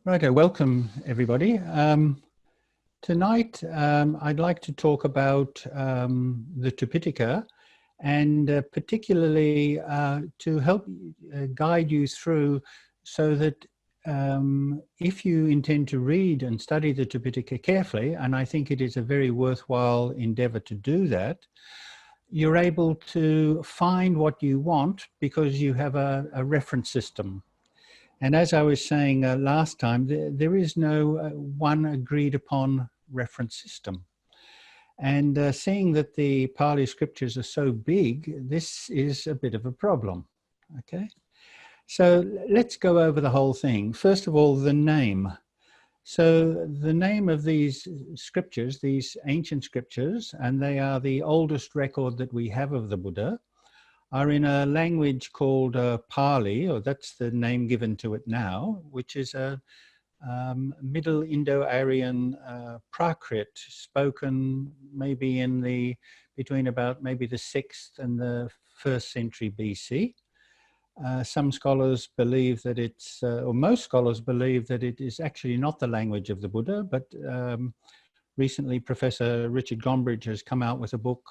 Righto, welcome everybody. Tonight I'd like to talk about the Tripitaka and particularly to help guide you through so that if you intend to read and study the Tripitaka carefully, and I think it is a very worthwhile endeavor to do that, you're able to find what you want because you have a reference system. And as I was saying last time, there is no one agreed upon reference system. And seeing that the Pali scriptures are so big, this is a bit of a problem, okay? So let's go over the whole thing. First of all, the name. So the name of these scriptures, these ancient scriptures, and they are the oldest record that we have of the Buddha, are in a language called Pali, or that's the name given to it now, which is a Middle Indo-Aryan Prakrit spoken maybe in between about maybe the 6th and the 1st century BC. Some scholars believe that it's, or most scholars believe that it is actually not the language of the Buddha, but recently Professor Richard Gombrich has come out with a book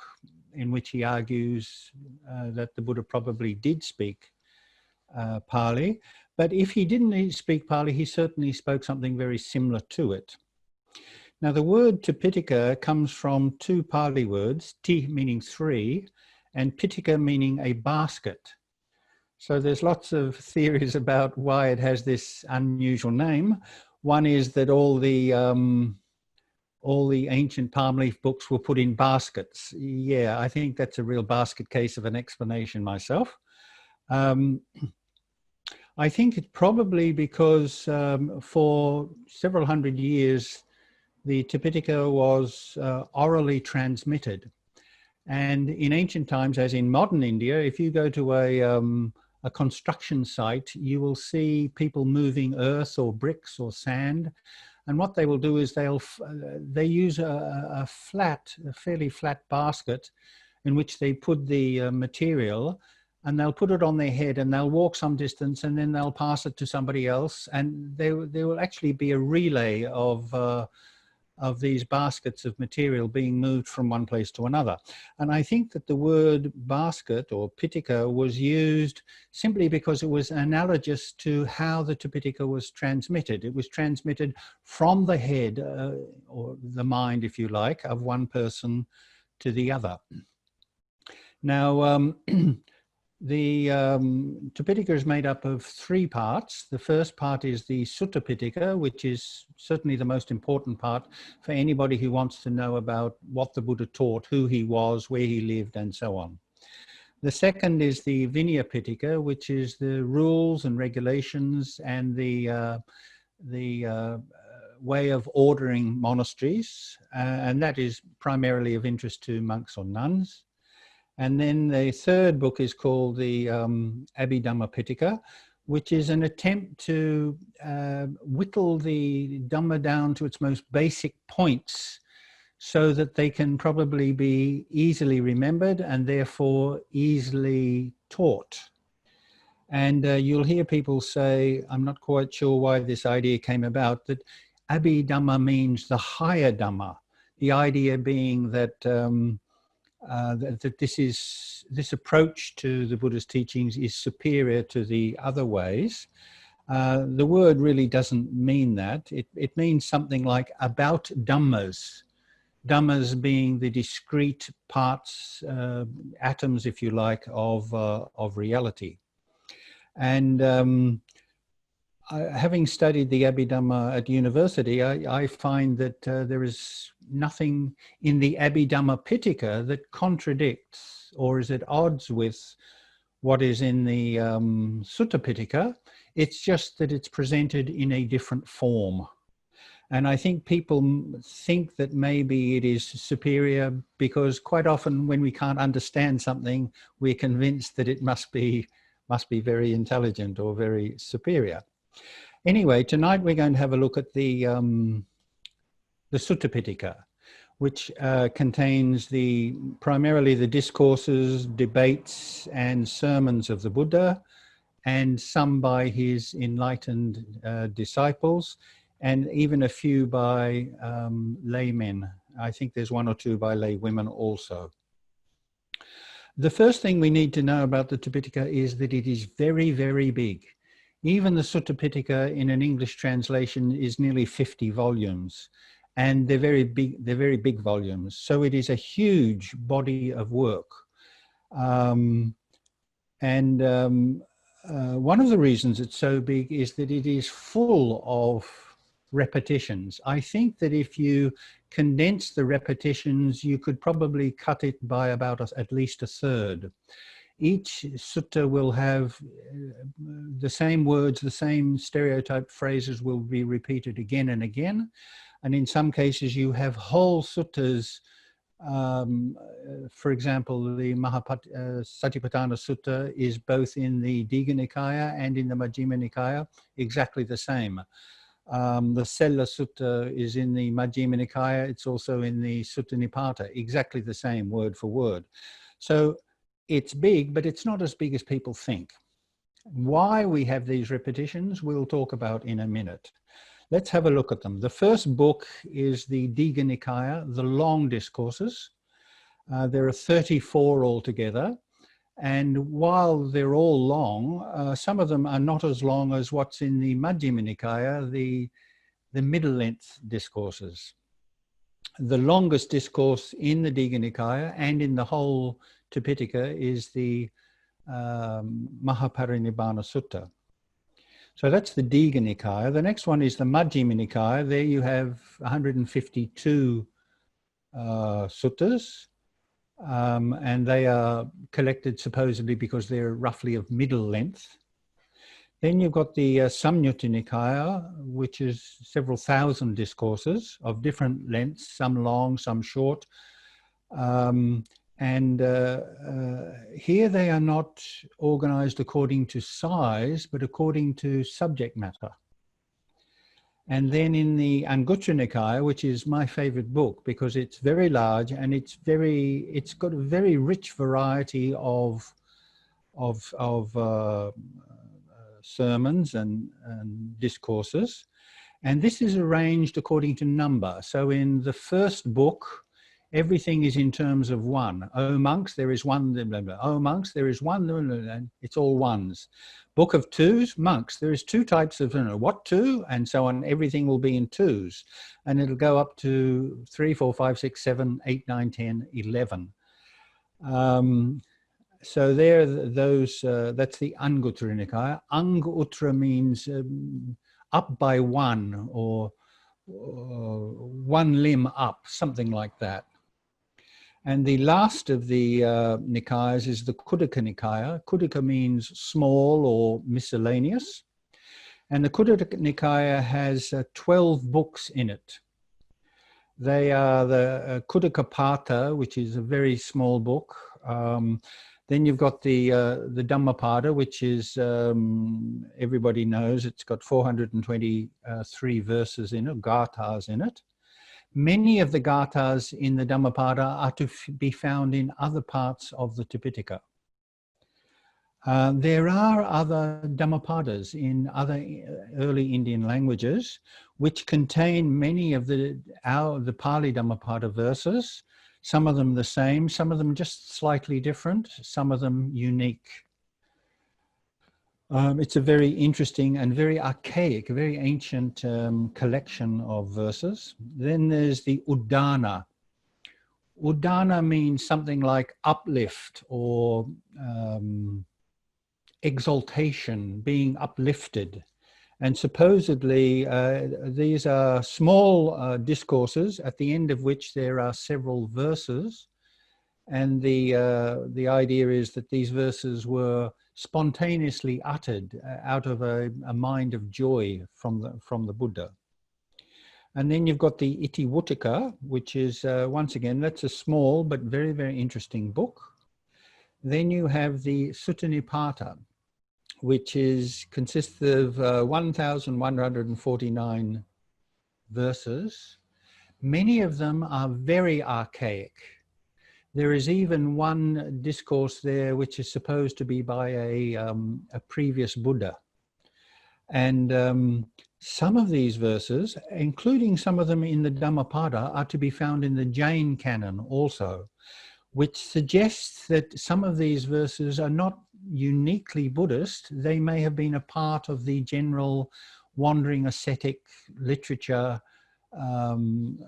in which he argues that the Buddha probably did speak Pali. But if he didn't speak Pali, he certainly spoke something very similar to it. Now, the word Tripitaka comes from two Pali words, ti meaning three, and Pitaka meaning a basket. So there's lots of theories about why it has this unusual name. One is that all the ancient palm leaf books were put in baskets. Yeah, I think that's a real basket case of an explanation myself. I think it's probably because for several hundred years, the Tripitaka was orally transmitted. And in ancient times, as in modern India, if you go to a construction site, you will see people moving earth or bricks or sand. And what they will do is they use a fairly flat basket in which they put the material, and they'll put it on their head and they'll walk some distance and then they'll pass it to somebody else. And there will actually be a relay of these baskets of material being moved from one place to another. And I think that the word basket or Pitaka was used simply because it was analogous to how the Tripitaka was transmitted. It was transmitted from the head, or the mind, if you like, of one person to the other. Now, the Tripitaka is made up of three parts. The first part is the Sutta Pitaka, which is certainly the most important part for anybody who wants to know about what the Buddha taught, who he was, where he lived, and so on. The second is the Vinaya Pitaka, which is the rules and regulations and the way of ordering monasteries, and that is primarily of interest to monks or nuns. And then the third book is called the Abhidhamma Pitaka, which is an attempt to whittle the Dhamma down to its most basic points so that they can probably be easily remembered and therefore easily taught. And you'll hear people say, I'm not quite sure why this idea came about, that Abhidhamma means the higher Dhamma, the idea being that that this approach to the Buddha's teachings is superior to the other ways. The word really doesn't mean that. It means something like about Dhammas. Dhammas being the discrete parts, atoms, if you like, of reality. And having studied the Abhidhamma at university, I find that there is nothing in the Abhidhamma Pitaka that contradicts or is at odds with what is in the Sutta Pitaka. It's just that it's presented in a different form. And I think people think that maybe it is superior because quite often when we can't understand something, we're convinced that it must be very intelligent or very superior. Anyway, tonight we're going to have a look at the Sutta Pitaka, which contains primarily the discourses, debates, and sermons of the Buddha, and some by his enlightened disciples, and even a few by laymen. I think there's one or two by lay women also. The first thing we need to know about the Tripitaka is that it is very, very big. Even the Sutta Pitaka in an English translation is nearly 50 volumes, and they're very big volumes. So it is a huge body of work. One of the reasons it's so big is that it is full of repetitions. I think that if you condense the repetitions, you could probably cut it by about at least a third. Each sutta will have the same words, the same stereotyped phrases will be repeated again and again. And in some cases you have whole suttas. For example, the Satipatthana Sutta is both in the Digha Nikaya and in the Majjhima Nikaya, exactly the same. The Sella Sutta is in the Majjhima Nikaya, it's also in the Sutta Nipata, exactly the same word for word. So it's big, but it's not as big as people think. Why we have these repetitions, we'll talk about in a minute. Let's have a look at them. The first book is the Digha Nikaya, the long discourses. There are 34 altogether. And while they're all long, some of them are not as long as what's in the Majjhima Nikaya, the middle length discourses. The longest discourse in the Digha Nikaya and in the whole Tripitaka is the Mahaparinibbana Sutta. So that's the Digha Nikaya. The next one is the Majjhima Nikaya. There you have 152 suttas. And they are collected supposedly because they're roughly of middle length. Then you've got the Samyutta Nikaya, which is several thousand discourses of different lengths, some long, some short. Here they are not organized according to size, but according to subject matter. And then in the Anguttara Nikaya, which is my favorite book because it's very large and it's got a very rich variety of sermons and discourses. And this is arranged according to number. So in the first book, everything is in terms of one. O monks, there is one, blah, blah, blah. O monks, there is one, blah, blah, blah. It's all ones. Book of twos, monks, there is two types of, what two, and so on. Everything will be in twos. And it'll go up to 3, 4, 5, 6, 7, 8, 9, 10, 11. So there, that's the Anguttara Nikaya. Anguttara means up by one, or one limb up, something like that. And the last of the Nikayas is the Khuddaka Nikaya. Khuddaka means small or miscellaneous. And the Khuddaka Nikaya has 12 books in it. They are the Khuddaka Pata, which is a very small book. Then you've got the Dhammapada, which is, everybody knows, it's got 423 verses in it, gathas in it. Many of the gathas in the Dhammapada are to be found in other parts of the Tripitaka. There are other Dhammapadas in other early Indian languages which contain many of the Pali Dhammapada verses, some of them the same, some of them just slightly different, some of them unique. It's a very interesting and very archaic, very ancient collection of verses. Then there's the Uddana. Uddana means something like uplift or exaltation, being uplifted. And supposedly these are small discourses at the end of which there are several verses. And the idea is that these verses were spontaneously uttered out of a mind of joy from the Buddha. And then you've got the Itivuttaka, which is, once again, that's a small but very, very interesting book. Then you have the Sutta Nipata, which consists of 1,149 verses. Many of them are very archaic. There is even one discourse there which is supposed to be by a previous Buddha. And some of these verses, including some of them in the Dhammapada, are to be found in the Jain canon also, which suggests that some of these verses are not uniquely Buddhist. They may have been a part of the general wandering ascetic literature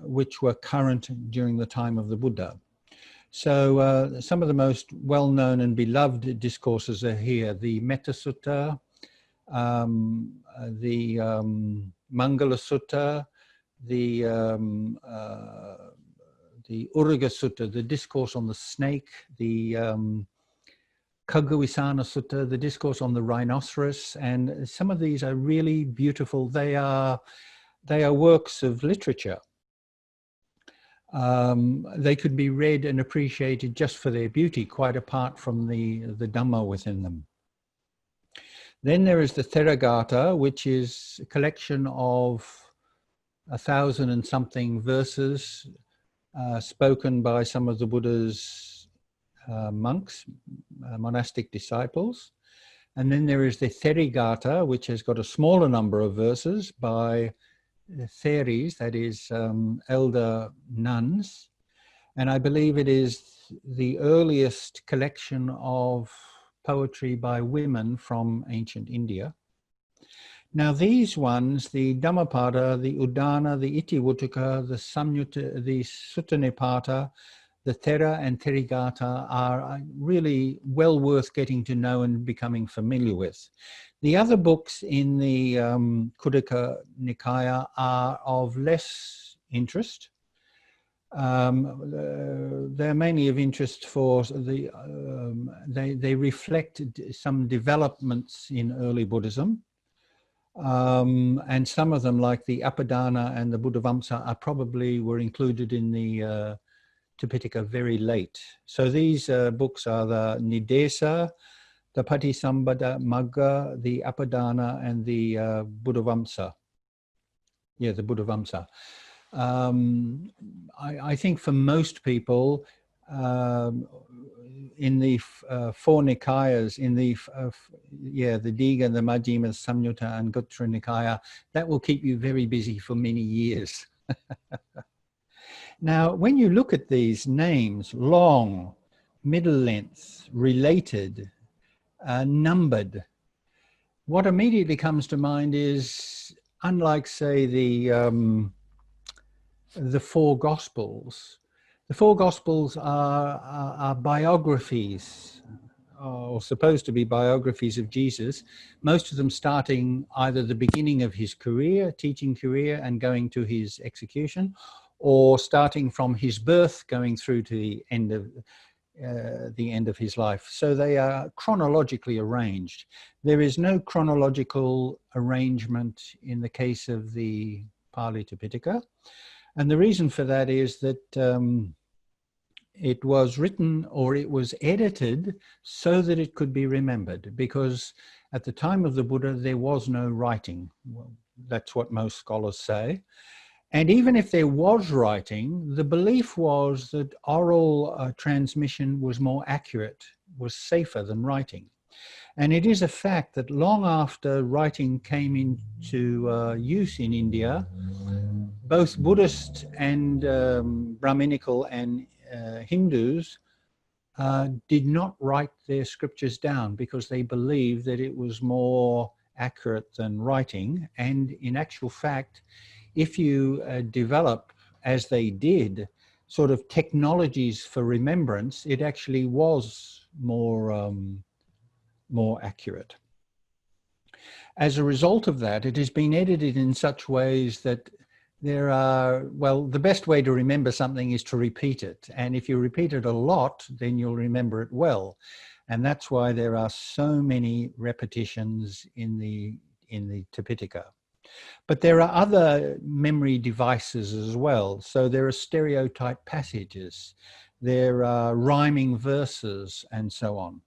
which were current during the time of the Buddha. So some of the most well-known and beloved discourses are here: the Metta Sutta, the Mangala Sutta, the Uruga Sutta, the discourse on the snake, the Khaggavisana Sutta, the discourse on the rhinoceros, and some of these are really beautiful. They are works of literature. They could be read and appreciated just for their beauty, quite apart from the Dhamma within them. Then there is the Theragatha, which is a collection of 1,000 and something verses spoken by some of the Buddha's monks, monastic disciples. And then there is the Therigatha, which has got a smaller number of verses by Theris, that is elder nuns. And I believe it is the earliest collection of poetry by women from ancient India. Now these ones, the Dhammapada, the Udana, the Itivuttaka, the Samyutta, the Sutta Nipata, the Thera and Therigatha are really well worth getting to know and becoming familiar with. The other books in the Khuddaka Nikaya are of less interest. They're mainly of interest for the, they reflect some developments in early Buddhism. And some of them, like the Apadana and the Buddhavamsa, were included in the Tripitaka very late. So these books are the Nidesa, the Patisambhada Magga, the Apadana, and the Buddhavamsa. Yeah, the Buddhavamsa. I think for most people, in the four Nikayas, in the the Digha, the Majjhima, Samyutta, and Gutta Nikaya, that will keep you very busy for many years. Now, when you look at these names, long, middle length, related, numbered, what immediately comes to mind is, unlike, say, the four Gospels. The four Gospels are biographies, or supposed to be biographies of Jesus, most of them starting either the beginning of his career, teaching career, and going to his execution, or starting from his birth, going through to the end of his life. So they are chronologically arranged. There is no chronological arrangement in the case of the Pali Tripitaka. And the reason for that is that it was written, or it was edited so that it could be remembered, because at the time of the Buddha, there was no writing. Well, that's what most scholars say. And even if there was writing, the belief was that oral transmission was more accurate, was safer than writing. And it is a fact that long after writing came into use in India, both Buddhist and Brahminical and Hindus did not write their scriptures down because they believed that it was more accurate than writing. And in actual fact, if you develop, as they did, sort of technologies for remembrance, it actually was more accurate. As a result of that, it has been edited in such ways that there are, well, the best way to remember something is to repeat it. And if you repeat it a lot, then you'll remember it well. And that's why there are so many repetitions in the Tripitaka. But there are other memory devices as well. So there are stereotype passages, there are rhyming verses, and so on.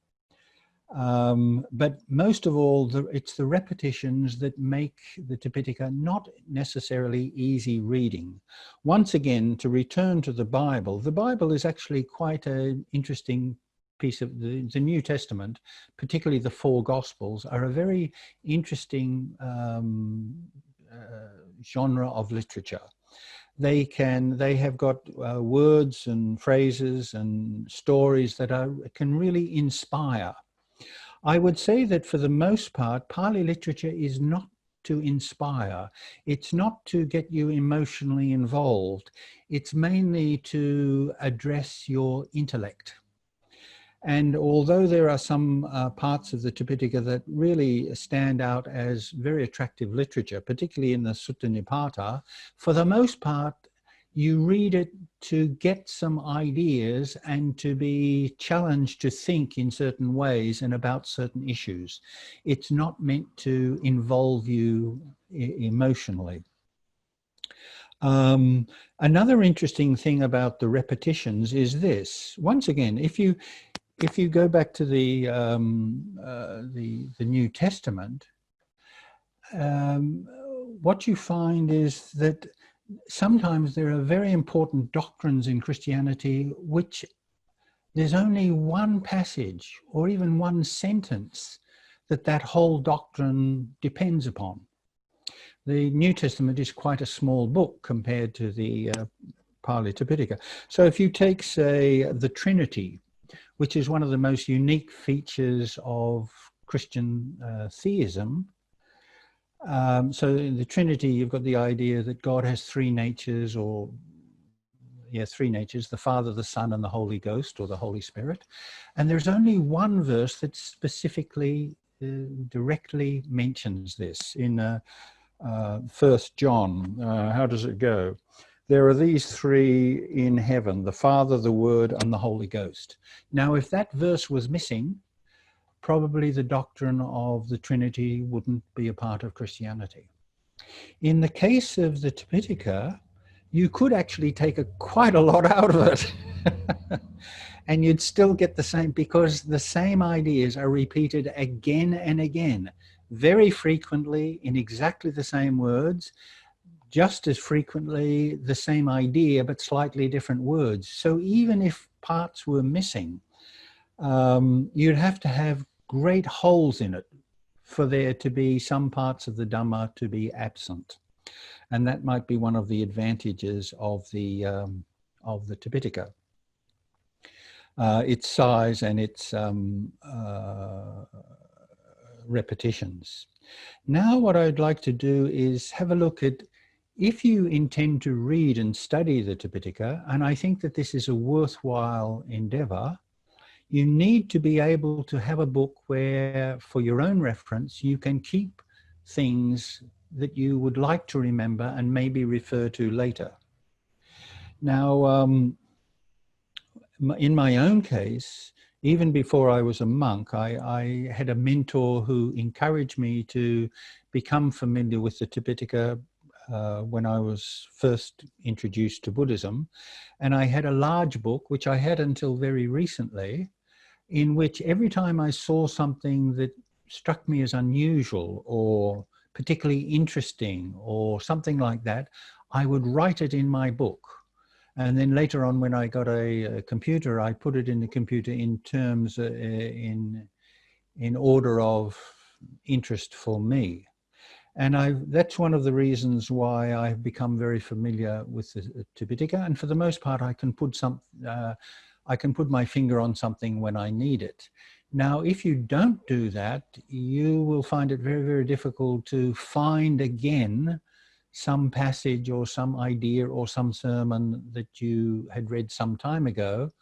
But most of all, it's the repetitions that make the Tripitaka not necessarily easy reading. Once again, to return to the Bible is actually quite an interesting piece of the New Testament, particularly the four Gospels, are a very interesting genre of literature. They have got words and phrases and stories that can really inspire. I would say that for the most part, Pali literature is not to inspire. It's not to get you emotionally involved. It's mainly to address your intellect. And although there are some parts of the Tripitaka that really stand out as very attractive literature, particularly in the Sutta Nipata, for the most part, you read it to get some ideas and to be challenged to think in certain ways and about certain issues. It's not meant to involve you emotionally. Another interesting thing about the repetitions is this. Once again, if you go back to the New Testament, what you find is that sometimes there are very important doctrines in Christianity which there's only one passage or even one sentence that whole doctrine depends upon. The New Testament is quite a small book compared to the Pali Tripitaka. So if you take, say, the Trinity, which is one of the most unique features of Christian theism. So in the Trinity, you've got the idea that God has three natures, three natures, the Father, the Son, and the Holy Ghost, or the Holy Spirit. And there's only one verse that specifically, directly mentions this in 1 John. How does it go? There are these three in heaven, the Father, the Word, and the Holy Ghost. Now, if that verse was missing, probably the doctrine of the Trinity wouldn't be a part of Christianity. In the case of the Tripitaka, you could actually take quite a lot out of it. And you'd still get the same, because the same ideas are repeated again and again, very frequently in exactly the same words, just as frequently the same idea, but slightly different words. So even if parts were missing, you'd have to have great holes in it for there to be some parts of the Dhamma to be absent. And that might be one of the advantages of the Tripitaka. Its size and its repetitions. Now what I'd like to do is have a look at, if you intend to read and study the Tripitaka, and I think that this is a worthwhile endeavor, you need to be able to have a book where, for your own reference, you can keep things that you would like to remember and maybe refer to later. Now, in my own case, even before I was a monk, I had a mentor who encouraged me to become familiar with the Tripitaka when I was first introduced to Buddhism. And I had a large book, which I had until very recently, in which every time I saw something that struck me as unusual or particularly interesting or something like that, I would write it in my book. And then later on, when I got a computer, I put it in the computer in terms in order of interest for me. And that's one of the reasons why I've become very familiar with the Tripitaka. And for the most part, I can put my finger on something when I need it. Now, if you don't do that, you will find it very, very difficult to find again some passage or some idea or some sermon that you had read some time ago.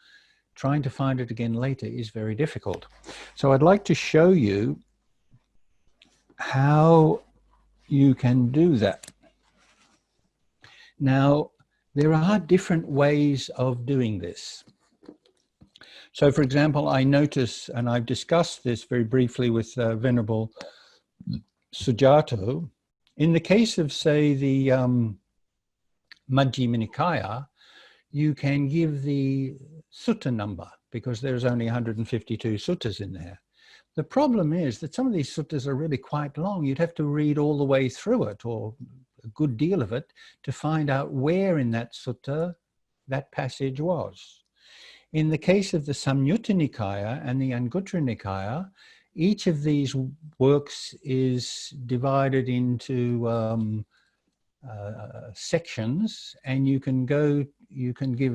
Trying to find it again later is very difficult. So I'd like to show you how you can do that. Now, there are different ways of doing this. So, for example, I notice, and I've discussed this very briefly with Venerable Sujato, in the case of, say, the Majjhima Nikaya, you can give the sutta number, because there's only 152 suttas in there. The problem is that some of these suttas are really quite long. You'd have to read all the way through it, or a good deal of it, to find out where in that sutta that passage was. In the case of the Samyutta Nikaya and the Anguttara Nikaya, each of these works is divided into sections, and you can give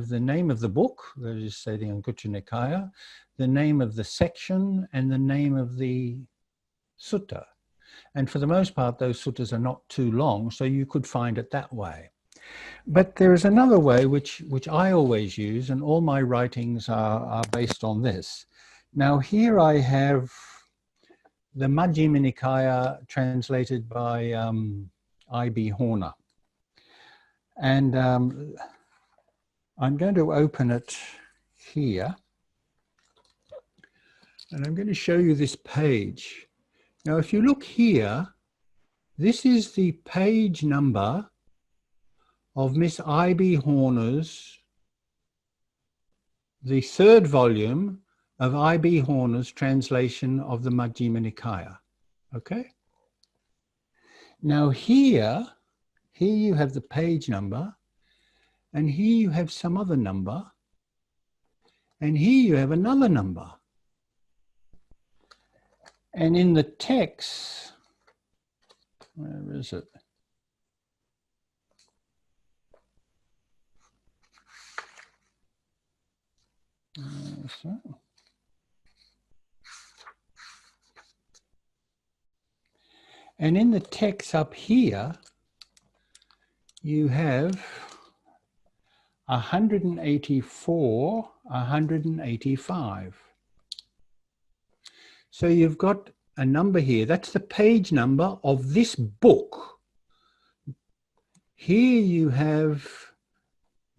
the name of the book, that is, say, the Anguttara Nikaya, the name of the section, and the name of the sutta. And for the most part, those suttas are not too long, so you could find it that way. But there is another way which I always use, and all my writings are based on this. Now here I have the Majjhima Nikaya translated by I.B. Horner. And I'm going to open it here. And I'm going to show you this page. Now if you look here, this is the page number of Miss I.B. Horner's, the third volume of I.B. Horner's translation of the Majjhima Nikaya. Okay? Now here you have the page number, and here you have some other number, and here you have another number. And in the text, where is it? And in the text up here, you have 184, 185. So you've got a number here. That's the page number of this book. Here you have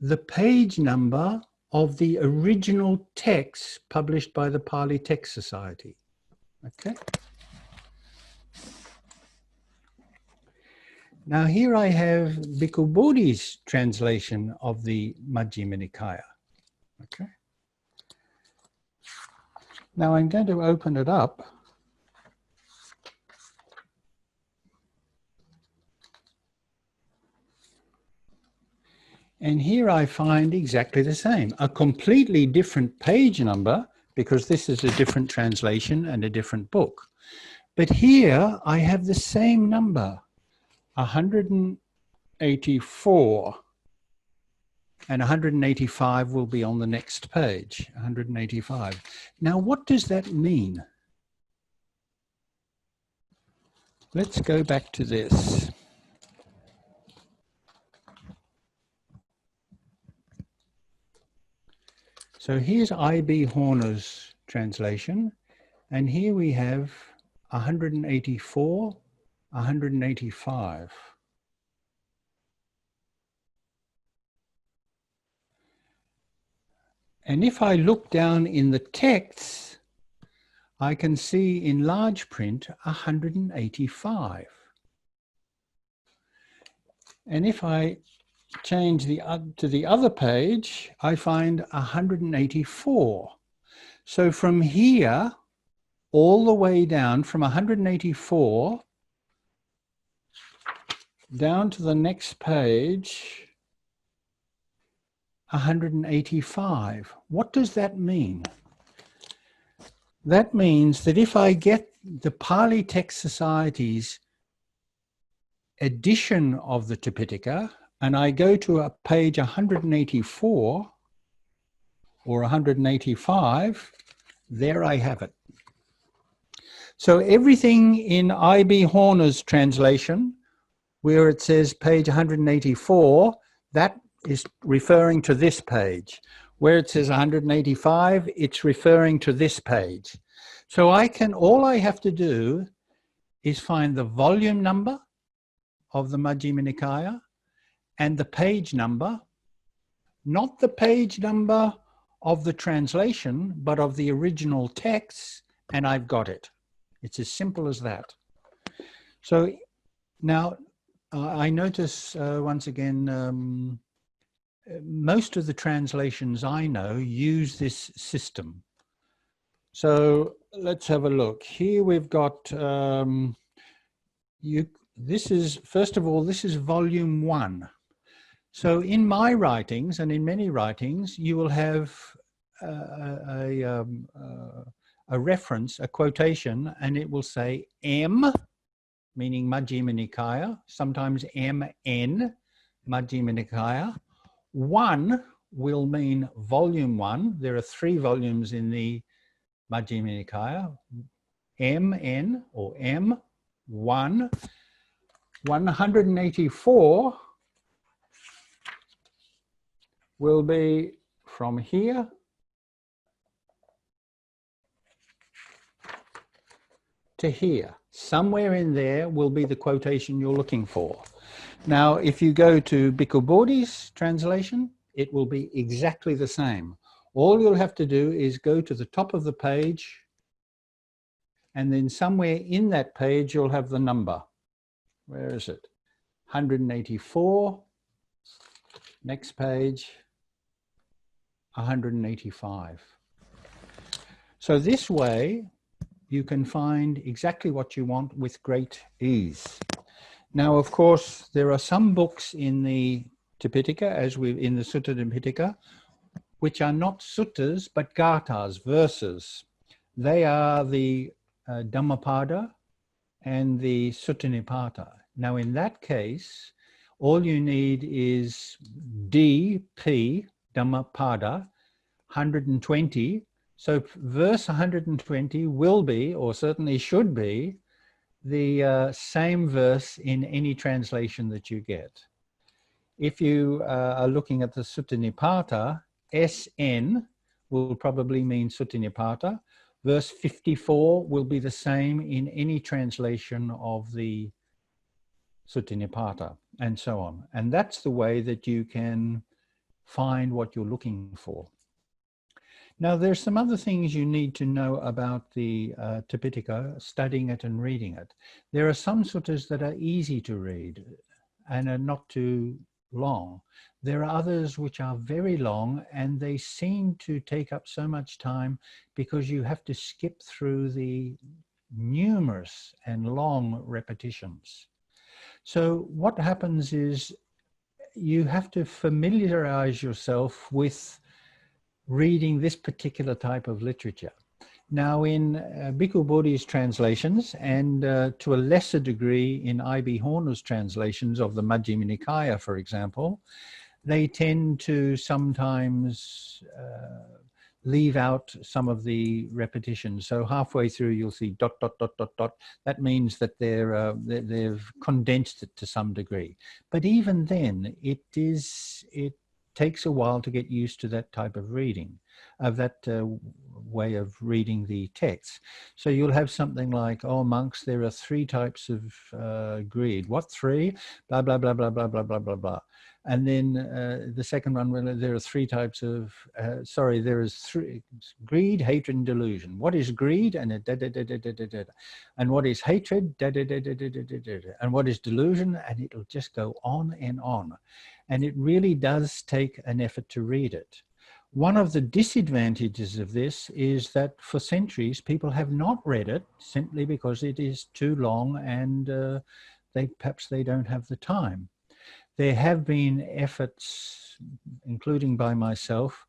the page number of the original text published by the Pali Text Society. Okay. Now here I have Bhikkhu Bodhi's translation of the Majjhima Nikaya. Okay. Now I'm going to open it up. And here I find exactly the same, a completely different page number, because this is a different translation and a different book. But here I have the same number, 184. And 185 will be on the next page, 185. Now, what does that mean? Let's go back to this. So here's I.B. Horner's translation, and here we have 184, 185. And if I look down in the text, I can see in large print 185. And if I change to the other page, I find 184. So from here, all the way down, from 184, down to the next page, 185. What does that mean? That means that if I get the Pali Text Society's edition of the Tripitaka and I go to a page 184 or 185, there I have it. So everything in I.B. Horner's translation, where it says page 184, that is referring to this page. Where it says 185, it's referring to this page. So all I have to do is find the volume number of the Majjhima Nikaya and the page number, not the page number of the translation, but of the original text, and I've got it. It's as simple as that. So now I notice once again, most of the translations I know use this system. So let's have a look. Here we've got, this is, first of all, this is volume 1. So in my writings and in many writings, you will have a reference, a quotation, and it will say M, meaning Majjhima Nikaya, sometimes MN, Majjhima Nikaya. 1 will mean volume 1. There are 3 volumes in the Majjhima Nikaya. MN or M1. 184 will be from here to here. Somewhere in there will be the quotation you're looking for. Now, if you go to Bhikkhu Bodhi's translation, it will be exactly the same. All you'll have to do is go to the top of the page, and then somewhere in that page, you'll have the number. Where is it? 184. Next page, 185. So this way, you can find exactly what you want with great ease. Now, of course, there are some books in the Tripitaka, in the Sutta Pitaka, which are not suttas, but gathas, verses. They are the Dhammapada and the Sutta Nipata. Now, in that case, all you need is DP, Dhammapada, 120. So verse 120 will be, or certainly should be, the same verse in any translation that you get. If you are looking at the Sutta Nipata, SN will probably mean Sutta Nipata. Verse 54 will be the same in any translation of the Sutta Nipata, and so on. And that's the way that you can find what you're looking for. Now, there's some other things you need to know about the Tripitaka, studying it and reading it. There are some suttas that are easy to read and are not too long. There are others which are very long, and they seem to take up so much time because you have to skip through the numerous and long repetitions. So what happens is you have to familiarize yourself with reading this particular type of literature. Now, in Bhikkhu Bodhi's translations, and to a lesser degree in I.B. Horner's translations of the Majjhima Nikaya, for example, they tend to sometimes leave out some of the repetitions. So halfway through, you'll see dot, dot, dot, dot, dot. That means that they've condensed it to some degree. But even then, it takes a while to get used to that type of reading, of that way of reading the text. So you'll have something like, oh, monks, there are 3 types of greed. What 3? Blah, blah, blah, blah, blah, blah, blah, blah, blah. And then the second one, well, there are 3 types of, there is 3, greed, hatred, and delusion. What is greed? And and what is hatred? And what is delusion? And it'll just go on and on. And it really does take an effort to read it. One of the disadvantages of this is that for centuries, people have not read it simply because it is too long, and perhaps they don't have the time. There have been efforts, including by myself,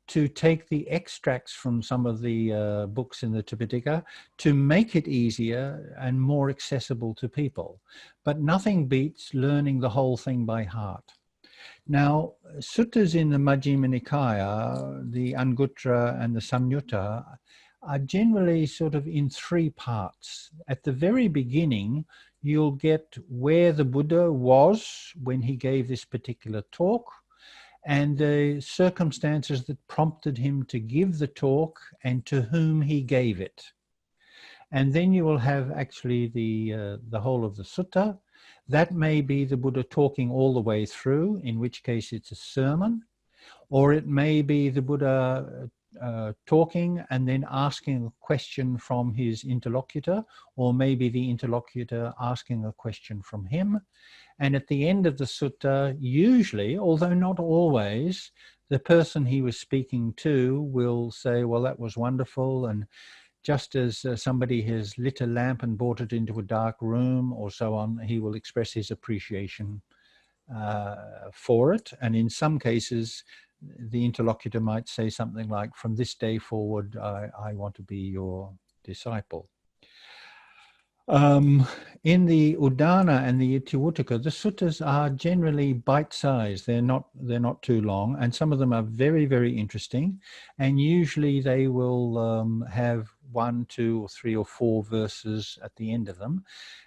to take the extracts from some of the books in the Tripitaka to make it easier and more accessible to people. But nothing beats learning the whole thing by heart. Now, suttas in the Majjhima Nikaya, the Anguttara and the Samyutta, are generally sort of in 3 parts. At the very beginning, you'll get where the Buddha was when he gave this particular talk, and the circumstances that prompted him to give the talk and to whom he gave it. And then you will have actually the whole of the sutta. That may be the Buddha talking all the way through, in which case it's a sermon, or it may be the Buddha talking and then asking a question from his interlocutor, or maybe the interlocutor asking a question from him. And at the end of the sutta, usually, although not always, the person he was speaking to will say, well, that was wonderful. And just as somebody has lit a lamp and brought it into a dark room or so on, he will express his appreciation for it. And in some cases, the interlocutor might say something like, from this day forward, I want to be your disciple. In the Udana and the Itiwutaka, the suttas are generally bite-sized. They're not too long, and some of them are very, very interesting. And usually they will have 1, 2, or 3 or 4 verses at the end of them,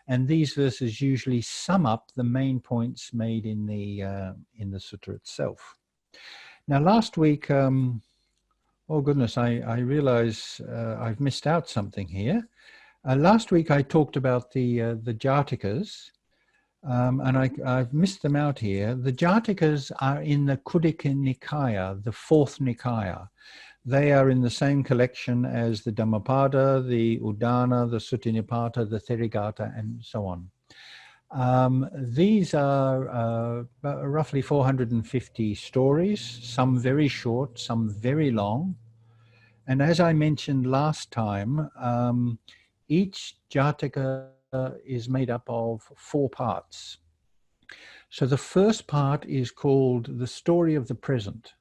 and these verses usually sum up the main points made in the sutta itself. Now, last week, oh goodness, I realize I've missed out something here. Last week I talked about the Jatakas, and I've missed them out here. The Jatakas are in the Khuddaka Nikaya, the 4th Nikaya. They are in the same collection as the Dhammapada, the Udana, the Sutta Nipata, the Therigatha, and so on. These are roughly 450 stories, some very short, some very long. And as I mentioned last time, each Jataka is made up of 4 parts. So the first part is called the story of the present.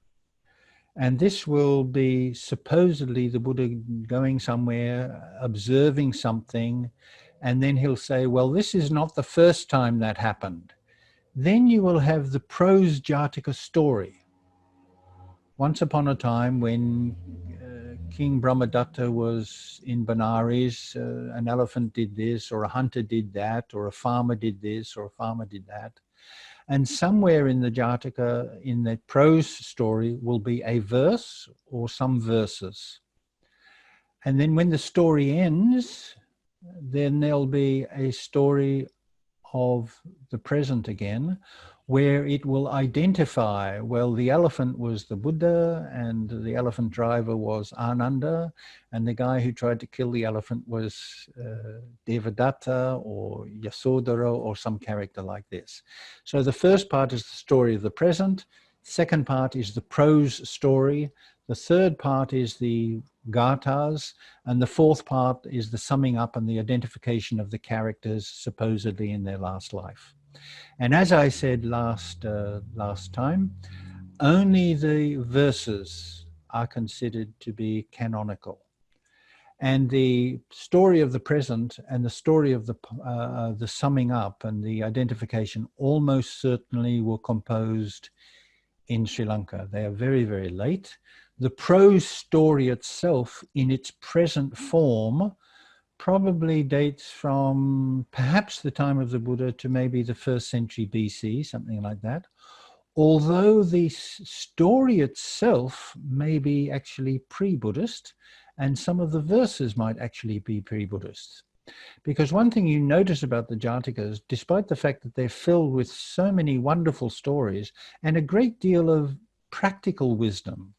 And this will be supposedly the Buddha going somewhere, observing something, and then he'll say, well, this is not the first time that happened. Then you will have the prose Jataka story. Once upon a time when King Brahmadatta was in Benares, an elephant did this, or a hunter did that, or a farmer did this, or a farmer did that. And somewhere in the Jataka, in the prose story, will be a verse or some verses. And then when the story ends, then there'll be a story of the present again, where it will identify, well, the elephant was the Buddha, and the elephant driver was Ananda, and the guy who tried to kill the elephant was Devadatta or Yasodhara or some character like this. So the first part is the story of the present, second part is the prose story, the third part is the gathas, and the fourth part is the summing up and the identification of the characters supposedly in their last life. And as I said last time, only the verses are considered to be canonical. And the story of the present and the story of the summing up and the identification almost certainly were composed in Sri Lanka. They are very, very late. The prose story itself in its present form probably dates from perhaps the time of the Buddha to maybe the 1st century BC, something like that. Although the story itself may be actually pre-Buddhist, and some of the verses might actually be pre-Buddhist. Because one thing you notice about the Jatakas, despite the fact that they're filled with so many wonderful stories and a great deal of practical wisdom,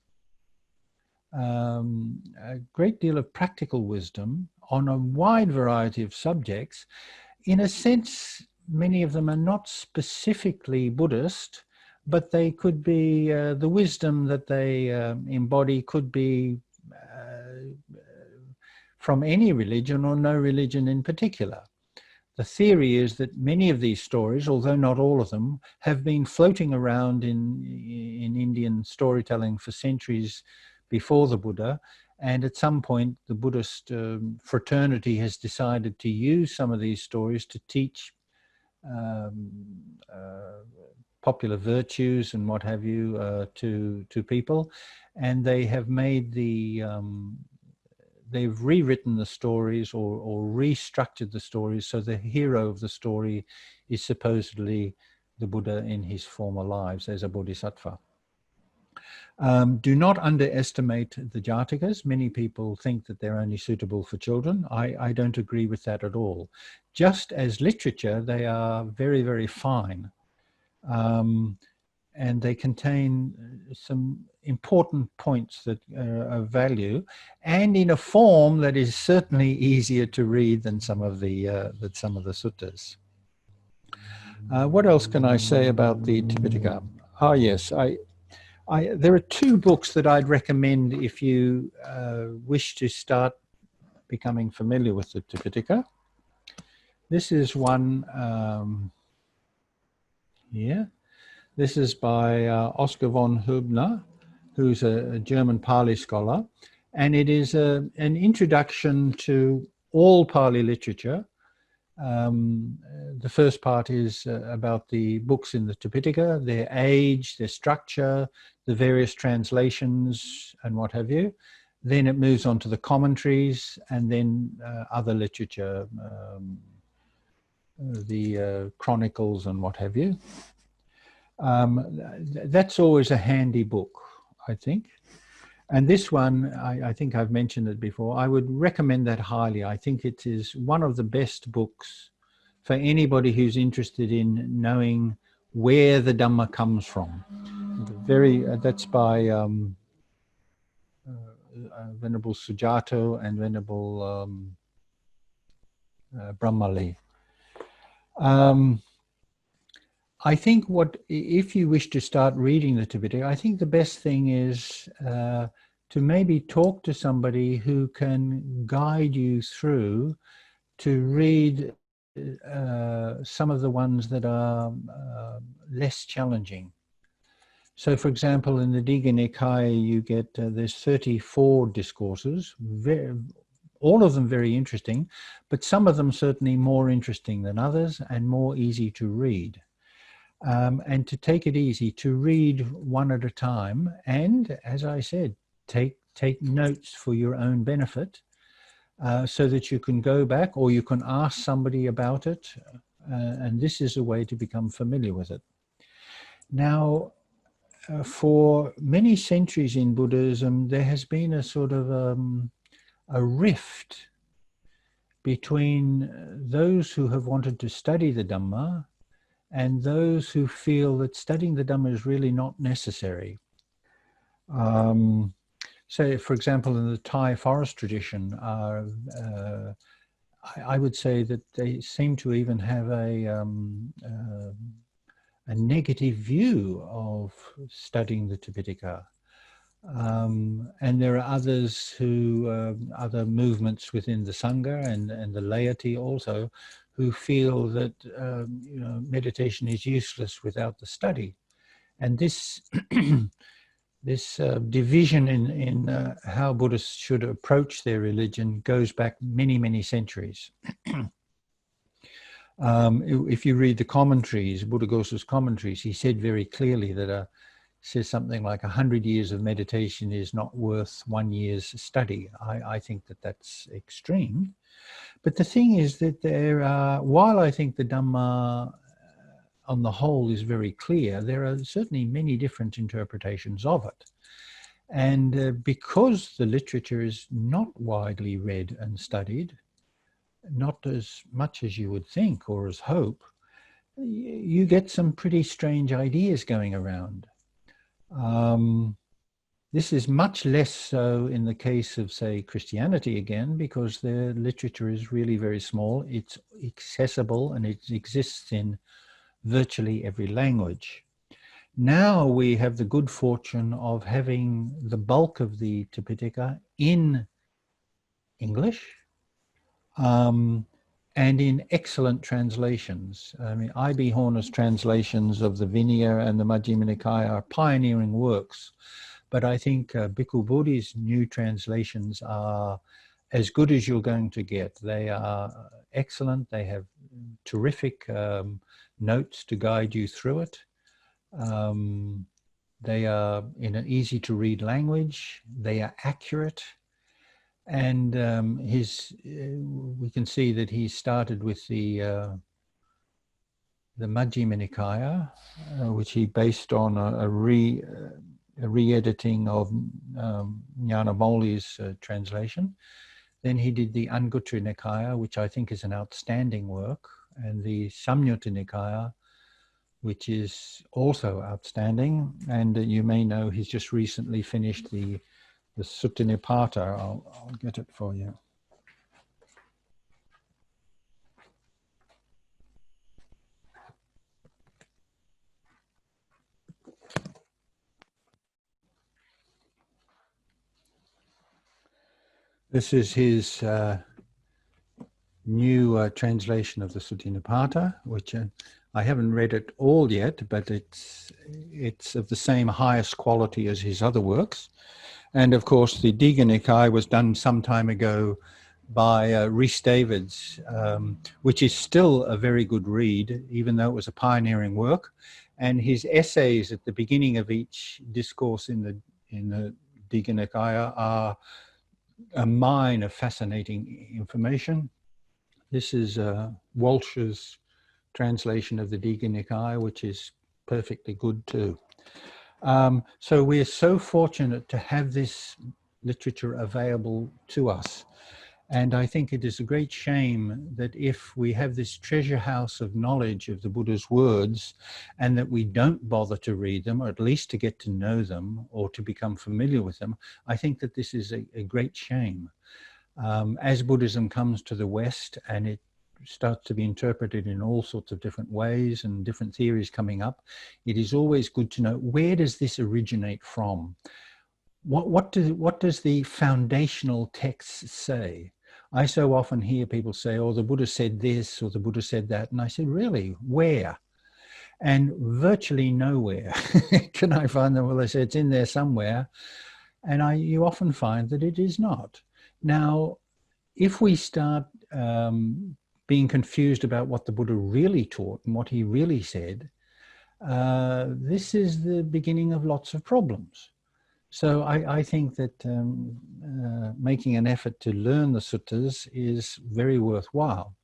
on a wide variety of subjects, in a sense, many of them are not specifically Buddhist, but they could be, the wisdom that they embody could be from any religion or no religion in particular. The theory is that many of these stories, although not all of them, have been floating around in Indian storytelling for centuries before the Buddha, and at some point the Buddhist fraternity has decided to use some of these stories to teach popular virtues and what have you to people, and they have made they've rewritten the stories or restructured the stories so the hero of the story is supposedly the Buddha in his former lives as a bodhisattva. Do not underestimate the Jatakas. Many people think that they're only suitable for children. I don't agree with that at all. Just as literature, they are very, very fine. And they contain some important points that are of value, and in a form that is certainly easier to read than some of the suttas. What else can I say about the Tripitaka? Ah, yes, There are two books that I'd recommend if you wish to start becoming familiar with the Tripitaka. This is one here. This is by Oscar von Hübner, who's a German Pali scholar, and it is an introduction to all Pali literature. The first part is about the books in the Tripitaka, their age, their structure, the various translations and what have you. Then it moves on to the commentaries and then other literature, the chronicles and what have you. That's always a handy book, I think. And this one, I think I've mentioned it before, I would recommend that highly. I think it is one of the best books for anybody who's interested in knowing where the Dhamma comes from. That's by Venerable Sujato and Venerable Brahmali. I think if you wish to start reading the Tripitaka, I think the best thing is to maybe talk to somebody who can guide you through to read some of the ones that are less challenging. So, for example, in the Digha Nikaya, you get, there's 34 discourses, all of them very interesting, but some of them certainly more interesting than others and more easy to read. And to take it easy, to read one at a time, and as I said, take notes for your own benefit, so that you can go back or you can ask somebody about it, and this is a way to become familiar with it. Now, for many centuries in Buddhism, there has been a sort of a rift between those who have wanted to study the Dhamma and those who feel that studying the Dhamma is really not necessary. So, for example, in the Thai forest tradition, I would say that they seem to even have a negative view of studying the Tripitaka. And there are others who, other movements within the Sangha and the laity also, who feel that meditation is useless without the study. And this this division in how Buddhists should approach their religion goes back many, many centuries. If you read the commentaries, Buddhaghosa's commentaries, he said very clearly that says something like 100 years of meditation is not worth 1 year's study. I think that that's extreme. But the thing is that there are, while I think the Dhamma on the whole is very clear, there are certainly many different interpretations of it. And because the literature is not widely read and studied, not as much as you would think or as hope, you get some pretty strange ideas going around. This is much less so in the case of, say, Christianity again, because their literature is really very small. It's accessible and it exists in virtually every language. Now we have the good fortune of having the bulk of the Tripitaka in English, and in excellent translations. I mean, I.B. Horner's translations of the Vinaya and the Majjhima Nikaya are pioneering works, but I think Bhikkhu Bodhi's new translations are as good as you're going to get. They are excellent. They have terrific notes to guide you through it. They are in an easy to read language. They are accurate. And we can see that he started with the Majjhima Nikaya, which he based on a re-editing of Ñāṇamoli's translation. Then he did the Anguttara Nikaya, which I think is an outstanding work, and the Samyutta Nikaya, which is also outstanding. And you may know he's just recently finished the Sutta Pitaka. I'll get it for you. This is his new translation of the Sutta Pitaka, which I haven't read it all yet, but it's of the same highest quality as his other works. And of course, the Digha Nikaya was done some time ago by Rhys Davids, which is still a very good read, even though it was a pioneering work. And his essays at the beginning of each discourse in the Digha Nikaya are a mine of fascinating information. This is Walsh's translation of the Digha Nikaya, which is perfectly good too. So we're so fortunate to have this literature available to us. And I think it is a great shame that if we have this treasure house of knowledge of the Buddha's words and that we don't bother to read them, or at least to get to know them or to become familiar with them, I think that this is a great shame. As Buddhism comes to the West and it starts to be interpreted in all sorts of different ways and different theories coming up, it is always good to know, where does this originate from? What does the foundational text say? I so often hear people say, oh, the Buddha said this or the Buddha said that. And I said, really, where? And virtually nowhere can I find them. Well, they say it's in there somewhere. And you often find that it is not. Now, if we start being confused about what the Buddha really taught and what he really said, this is the beginning of lots of problems. So I think that making an effort to learn the suttas is very worthwhile.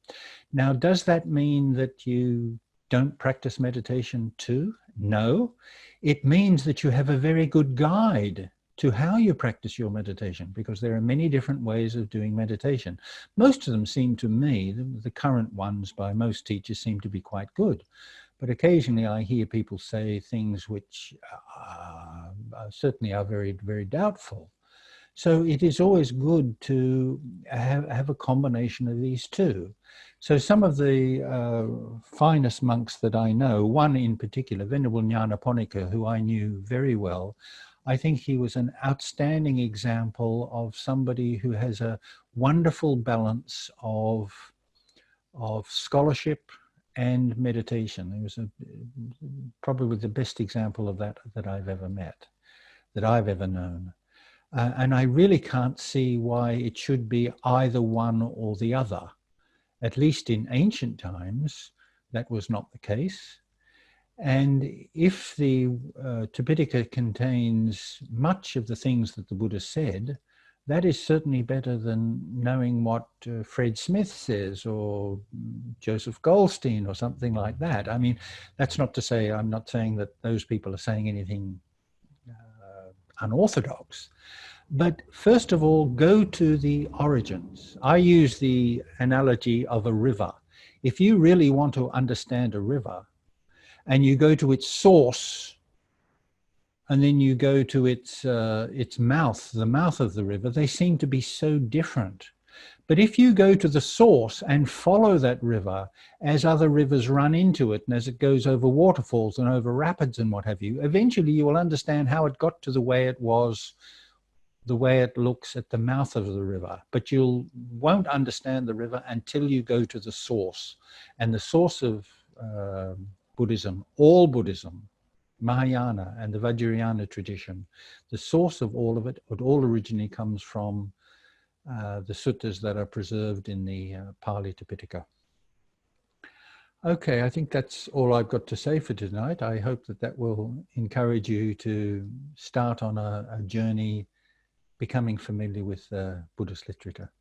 Now, does that mean that you don't practice meditation too? No. It means that you have a very good guide to how you practice your meditation, because there are many different ways of doing meditation. Most of them seem to me, the current ones by most teachers seem to be quite good. But occasionally I hear people say things which certainly are very, very doubtful. So it is always good to have a combination of these two. So some of the finest monks that I know, one in particular, Venerable Nyanaponika, who I knew very well, I think he was an outstanding example of somebody who has a wonderful balance of scholarship and meditation. He was probably the best example of that I've ever met, that I've ever known. And I really can't see why it should be either one or the other. At least in ancient times, that was not the case. And if the Tripitaka contains much of the things that the Buddha said, that is certainly better than knowing what Fred Smith says or Joseph Goldstein or something like that. I mean, that's not to say, I'm not saying that those people are saying anything unorthodox. But first of all, go to the origins. I use the analogy of a river. If you really want to understand a river and you go to its source, and then you go to its mouth, the mouth of the river, they seem to be so different. But if you go to the source and follow that river as other rivers run into it and as it goes over waterfalls and over rapids and what have you, eventually you will understand how it got to the way it was, the way it looks at the mouth of the river. But you won't understand the river until you go to the source. And the source of Buddhism, all Buddhism, Mahayana and the Vajrayana tradition, the source of all of it, it all originally comes from the suttas that are preserved in the Pali Tripitaka. Okay, I think that's all I've got to say for tonight. I hope that will encourage you to start on a journey becoming familiar with Buddhist literature.